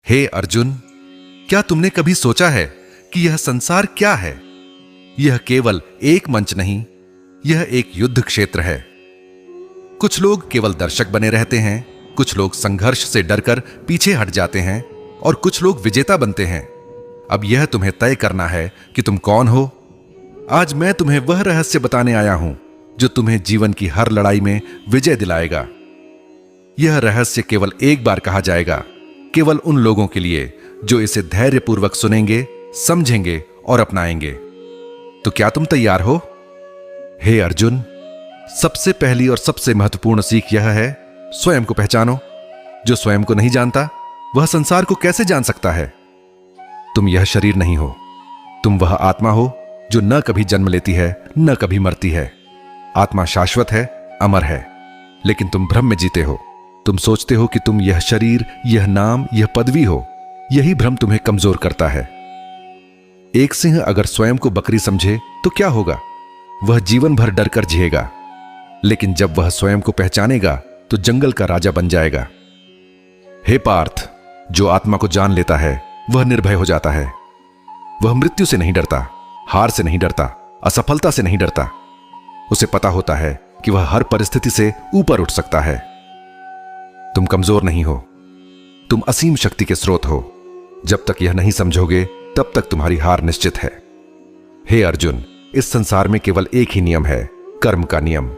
हे अर्जुन, क्या तुमने कभी सोचा है कि यह संसार क्या है? यह केवल एक मंच नहीं, यह एक युद्ध क्षेत्र है। कुछ लोग केवल दर्शक बने रहते हैं, कुछ लोग संघर्ष से डरकर पीछे हट जाते हैं और कुछ लोग विजेता बनते हैं। अब यह तुम्हें तय करना है कि तुम कौन हो। आज मैं तुम्हें वह रहस्य बताने आया हूं जो तुम्हें जीवन की हर लड़ाई में विजय दिलाएगा। यह रहस्य केवल एक बार कहा जाएगा, केवल उन लोगों के लिए जो इसे धैर्यपूर्वक सुनेंगे, समझेंगे और अपनाएंगे। तो क्या तुम तैयार हो? हे अर्जुन, सबसे पहली और सबसे महत्वपूर्ण सीख यह है, स्वयं को पहचानो। जो स्वयं को नहीं जानता वह संसार को कैसे जान सकता है? तुम यह शरीर नहीं हो, तुम वह आत्मा हो जो न कभी जन्म लेती है न कभी मरती है। आत्मा शाश्वत है, अमर है, लेकिन तुम भ्रम में जीते हो। तुम सोचते हो कि तुम यह शरीर, यह नाम, यह पदवी हो। यही भ्रम तुम्हें कमजोर करता है। एक सिंह अगर स्वयं को बकरी समझे तो क्या होगा? वह जीवन भर डरकर जिएगा, लेकिन जब वह स्वयं को पहचानेगा तो जंगल का राजा बन जाएगा। हे पार्थ, जो आत्मा को जान लेता है वह निर्भय हो जाता है। वह मृत्यु से नहीं डरता, हार से नहीं डरता, असफलता से नहीं डरता। उसे पता होता है कि वह हर परिस्थिति से ऊपर उठ सकता है। तुम कमजोर नहीं हो, तुम असीम शक्ति के स्रोत हो। जब तक यह नहीं समझोगे तब तक तुम्हारी हार निश्चित है। हे अर्जुन, इस संसार में केवल एक ही नियम है, कर्म का नियम।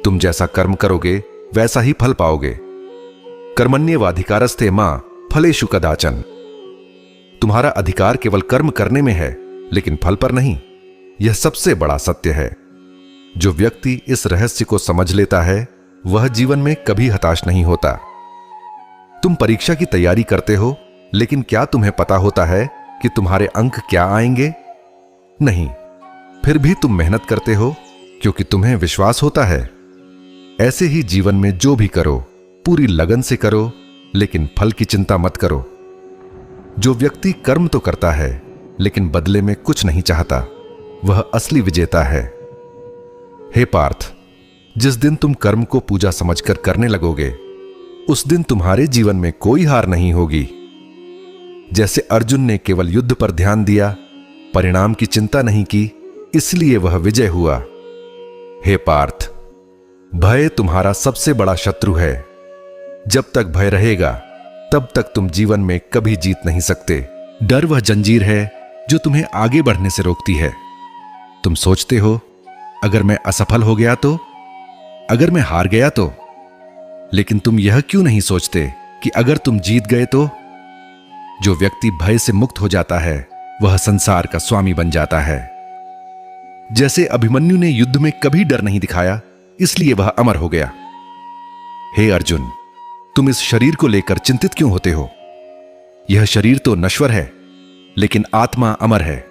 तुम जैसा कर्म करोगे वैसा ही फल पाओगे। कर्मण्येवाधिकारस्ते मां फलेषु कदाचन। तुम्हारा अधिकार केवल कर्म करने में है, लेकिन फल पर नहीं। यह सबसे बड़ा सत्य है। जो व्यक्ति इस रहस्य को समझ लेता है वह जीवन में कभी हताश नहीं होता। तुम परीक्षा की तैयारी करते हो, लेकिन क्या तुम्हें पता होता है कि तुम्हारे अंक क्या आएंगे? नहीं। फिर भी तुम मेहनत करते हो क्योंकि तुम्हें विश्वास होता है। ऐसे ही जीवन में जो भी करो पूरी लगन से करो, लेकिन फल की चिंता मत करो। जो व्यक्ति कर्म तो करता है लेकिन बदले में कुछ नहीं चाहता, वह असली विजेता है। हे पार्थ, जिस दिन तुम कर्म को पूजा समझकर करने लगोगे, उस दिन तुम्हारे जीवन में कोई हार नहीं होगी। जैसे अर्जुन ने केवल युद्ध पर ध्यान दिया, परिणाम की चिंता नहीं की, इसलिए वह विजय हुआ। हे पार्थ, भय तुम्हारा सबसे बड़ा शत्रु है। जब तक भय रहेगा तब तक तुम जीवन में कभी जीत नहीं सकते। डर वह जंजीर है जो तुम्हें आगे बढ़ने से रोकती है। तुम सोचते हो, अगर मैं असफल हो गया तो, अगर मैं हार गया तो, लेकिन तुम यह क्यों नहीं सोचते कि अगर तुम जीत गए तो? जो व्यक्ति भय से मुक्त हो जाता है वह संसार का स्वामी बन जाता है। जैसे अभिमन्यु ने युद्ध में कभी डर नहीं दिखाया, इसलिए वह अमर हो गया। हे अर्जुन, तुम इस शरीर को लेकर चिंतित क्यों होते हो? यह शरीर तो नश्वर है, लेकिन आत्मा अमर है।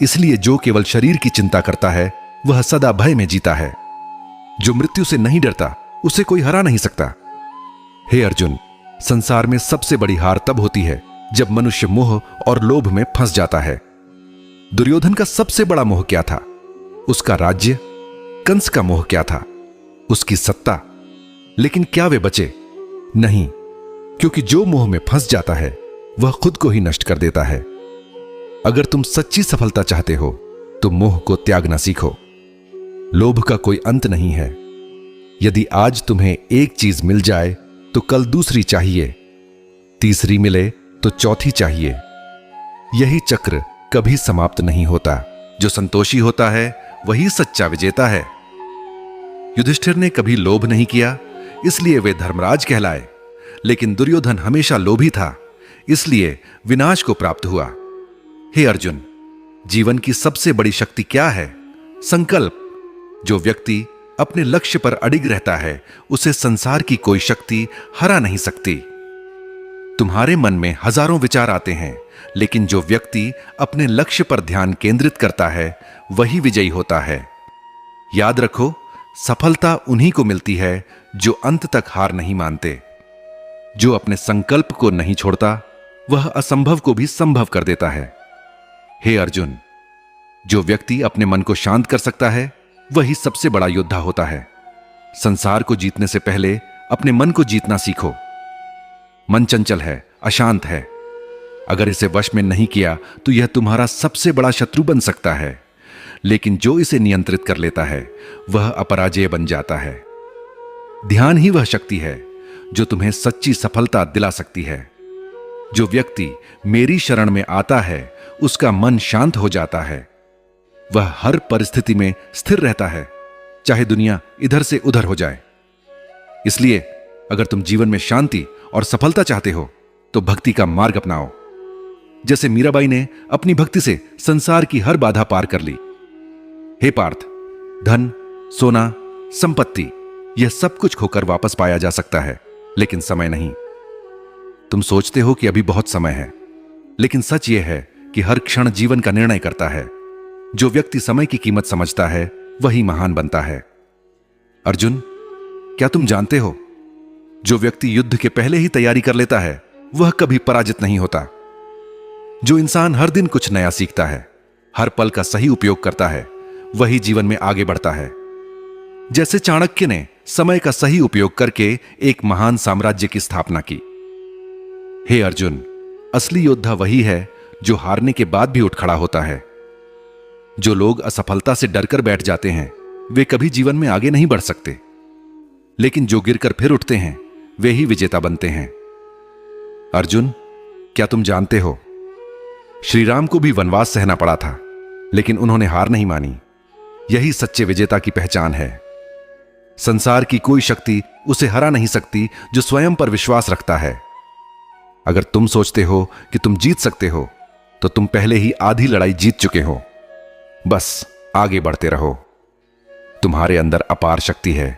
इसलिए जो केवल शरीर की चिंता करता है वह सदा भय में जीता है। जो मृत्यु से नहीं डरता उसे कोई हरा नहीं सकता। हे अर्जुन, संसार में सबसे बड़ी हार तब होती है जब मनुष्य मोह और लोभ में फंस जाता है। दुर्योधन का सबसे बड़ा मोह क्या था? उसका राज्य। कंस का मोह क्या था? उसकी सत्ता। लेकिन क्या वे बचे? नहीं, क्योंकि जो मोह में फंस जाता है वह खुद को ही नष्ट कर देता है। अगर तुम सच्ची सफलता चाहते हो तो मोह को त्यागना सीखो। लोभ का कोई अंत नहीं है। यदि आज तुम्हें एक चीज मिल जाए तो कल दूसरी चाहिए, तीसरी मिले तो चौथी चाहिए। यही चक्र कभी समाप्त नहीं होता। जो संतोषी होता है वही सच्चा विजेता है। युधिष्ठिर ने कभी लोभ नहीं किया, इसलिए वे धर्मराज कहलाए। लेकिन दुर्योधन हमेशा लोभी था, इसलिए विनाश को प्राप्त हुआ। हे अर्जुन, जीवन की सबसे बड़ी शक्ति क्या है? संकल्प। जो व्यक्ति अपने लक्ष्य पर अडिग रहता है उसे संसार की कोई शक्ति हरा नहीं सकती। तुम्हारे मन में हजारों विचार आते हैं, लेकिन जो व्यक्ति अपने लक्ष्य पर ध्यान केंद्रित करता है वही विजयी होता है। याद रखो, सफलता उन्हीं को मिलती है जो अंत तक हार नहीं मानते। जो अपने संकल्प को नहीं छोड़ता वह असंभव को भी संभव कर देता है। हे अर्जुन, जो व्यक्ति अपने मन को शांत कर सकता है वही सबसे बड़ा योद्धा होता है। संसार को जीतने से पहले अपने मन को जीतना सीखो। मन चंचल है, अशांत है, अगर इसे वश में नहीं किया तो यह तुम्हारा सबसे बड़ा शत्रु बन सकता है, लेकिन जो इसे नियंत्रित कर लेता है वह अपराजेय बन जाता है। ध्यान ही वह शक्ति है जो तुम्हें सच्ची सफलता दिला सकती है। जो व्यक्ति मेरी शरण में आता है उसका मन शांत हो जाता है। वह हर परिस्थिति में स्थिर रहता है, चाहे दुनिया इधर से उधर हो जाए। इसलिए अगर तुम जीवन में शांति और सफलता चाहते हो तो भक्ति का मार्ग अपनाओ। जैसे मीराबाई ने अपनी भक्ति से संसार की हर बाधा पार कर ली। हे पार्थ, धन, सोना, संपत्ति यह सब कुछ खोकर वापस पाया जा सकता है, लेकिन समय नहीं। तुम सोचते हो कि अभी बहुत समय है, लेकिन सच यह है कि हर क्षण जीवन का निर्णय करता है। जो व्यक्ति समय की कीमत समझता है वही महान बनता है। अर्जुन, क्या तुम जानते हो, जो व्यक्ति युद्ध के पहले ही तैयारी कर लेता है वह कभी पराजित नहीं होता। जो इंसान हर दिन कुछ नया सीखता है, हर पल का सही उपयोग करता है, वही जीवन में आगे बढ़ता है। जैसे चाणक्य ने समय का सही उपयोग करके एक महान साम्राज्य की स्थापना की। हे अर्जुन, असली योद्धा वही है जो हारने के बाद भी उठ खड़ा होता है। जो लोग असफलता से डरकर बैठ जाते हैं वे कभी जीवन में आगे नहीं बढ़ सकते, लेकिन जो गिरकर फिर उठते हैं वे ही विजेता बनते हैं। अर्जुन, क्या तुम जानते हो, श्री राम को भी वनवास सहना पड़ा था, लेकिन उन्होंने हार नहीं मानी। यही सच्चे विजेता की पहचान है। संसार की कोई शक्ति उसे हरा नहीं सकती जो स्वयं पर विश्वास रखता है। अगर तुम सोचते हो कि तुम जीत सकते हो तो तुम पहले ही आधी लड़ाई जीत चुके हो। बस आगे बढ़ते रहो। तुम्हारे अंदर अपार शक्ति है,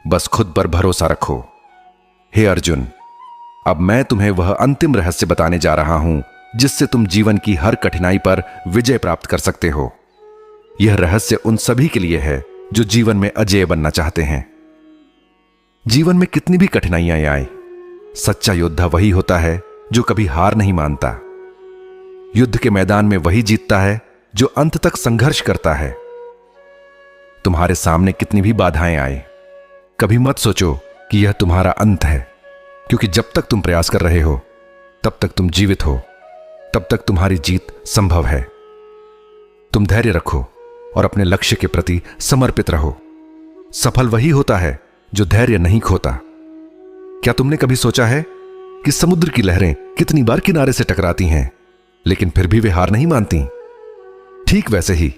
बस खुद पर भरोसा रखो। हे अर्जुन, अब मैं तुम्हें वह अंतिम रहस्य बताने जा रहा हूं जिससे तुम जीवन की हर कठिनाई पर विजय प्राप्त कर सकते हो। यह रहस्य उन सभी के लिए है जो जीवन में अजेय बनना चाहते हैं। जीवन में कितनी भी कठिनाइयां आए, सच्चा योद्धा वही होता है जो कभी हार नहीं मानता। युद्ध के मैदान में वही जीतता है जो अंत तक संघर्ष करता है। तुम्हारे सामने कितनी भी बाधाएं आए, कभी मत सोचो कि यह तुम्हारा अंत है, क्योंकि जब तक तुम प्रयास कर रहे हो तब तक तुम जीवित हो, तब तक तुम्हारी जीत संभव है। तुम धैर्य रखो और अपने लक्ष्य के प्रति समर्पित रहो। सफल वही होता है जो धैर्य नहीं खोता। क्या तुमने कभी सोचा है कि समुद्र की लहरें कितनी बार किनारे से टकराती हैं, लेकिन फिर भी वे हार नहीं मानती? ठीक वैसे ही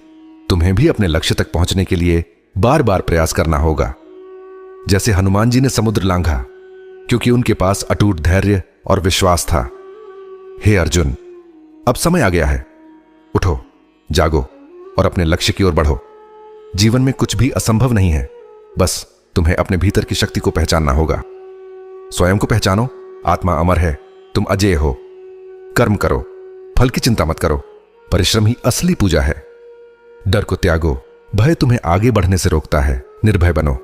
तुम्हें भी अपने लक्ष्य तक पहुंचने के लिए बार बार प्रयास करना होगा। जैसे हनुमान जी ने समुद्र लांघा क्योंकि उनके पास अटूट धैर्य और विश्वास था। हे अर्जुन, अब समय आ गया है। उठो, जागो और अपने लक्ष्य की ओर बढ़ो। जीवन में कुछ भी असंभव नहीं है, बस तुम्हें अपने भीतर की शक्ति को पहचानना होगा। स्वयं को पहचानो। आत्मा अमर है, तुम अजेय हो। कर्म करो, फल की चिंता मत करो। परिश्रम ही असली पूजा है। डर को त्यागो, भय तुम्हें आगे बढ़ने से रोकता है। निर्भय बनो।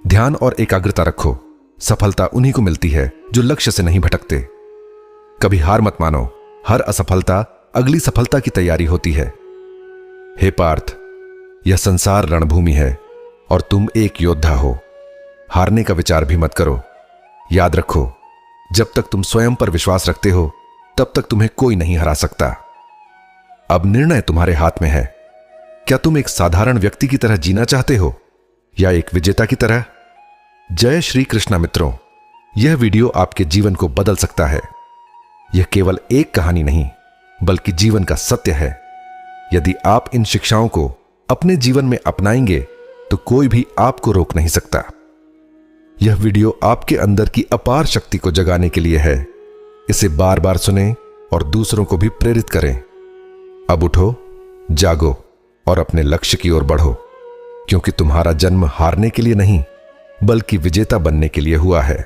ध्यान और एकाग्रता रखो। सफलता उन्हीं को मिलती है जो लक्ष्य से नहीं भटकते। कभी हार मत मानो, हर असफलता अगली सफलता की तैयारी होती है। हे पार्थ, यह संसार रणभूमि है और तुम एक योद्धा हो। हारने का विचार भी मत करो। याद रखो, जब तक तुम स्वयं पर विश्वास रखते हो तब तक तुम्हें कोई नहीं हरा सकता। अब निर्णय तुम्हारे हाथ में है। क्या तुम एक साधारण व्यक्ति की तरह जीना चाहते हो या एक विजेता की तरह? जय श्री कृष्ण मित्रों, यह वीडियो आपके जीवन को बदल सकता है। यह केवल एक कहानी नहीं बल्कि जीवन का सत्य है। यदि आप इन शिक्षाओं को अपने जीवन में अपनाएंगे तो कोई भी आपको रोक नहीं सकता। यह वीडियो आपके अंदर की अपार शक्ति को जगाने के लिए है। इसे बार बार सुनें और दूसरों को भी प्रेरित करें। अब उठो, जागो और अपने लक्ष्य की ओर बढ़ो, क्योंकि तुम्हारा जन्म हारने के लिए नहीं बल्कि विजेता बनने के लिए हुआ है।